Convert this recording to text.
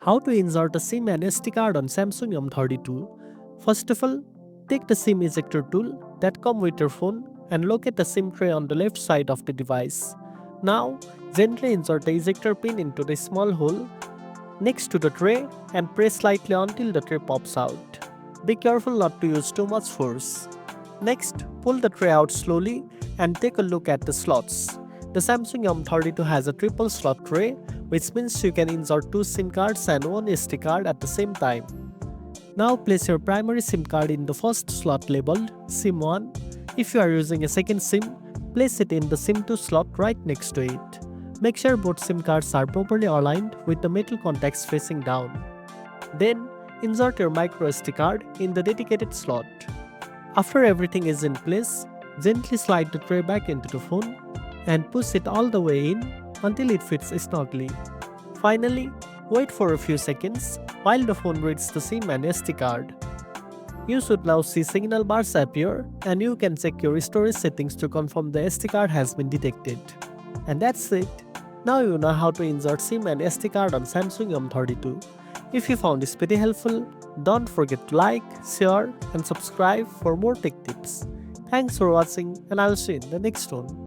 How to insert a SIM and SD card on Samsung M32? First of all, take the SIM ejector tool that comes with your phone and locate the SIM tray on the left side of the device. Now, gently insert the ejector pin into the small hole next to the tray and press slightly until the tray pops out. Be careful not to use too much force. Next, pull the tray out slowly and take a look at the slots. The Samsung M32 has a triple slot tray, which means you can insert two SIM cards and one SD card at the same time. Now place your primary SIM card in the first slot labeled SIM1. If you are using a second SIM, place it in the SIM2 slot right next to it. Make sure both SIM cards are properly aligned with the metal contacts facing down. Then, insert your microSD card in the dedicated slot. After everything is in place, gently slide the tray back into the phone and push it all the way in until it fits snugly. Finally, wait for a few seconds while the phone reads the SIM and SD card. You should now see signal bars appear and you can check your storage settings to confirm the SD card has been detected. And that's it. Now you know how to insert SIM and SD card on Samsung M32. If you found this pretty helpful, don't forget to like, share and subscribe for more tech tips. Thanks for watching and I'll see you in the next one.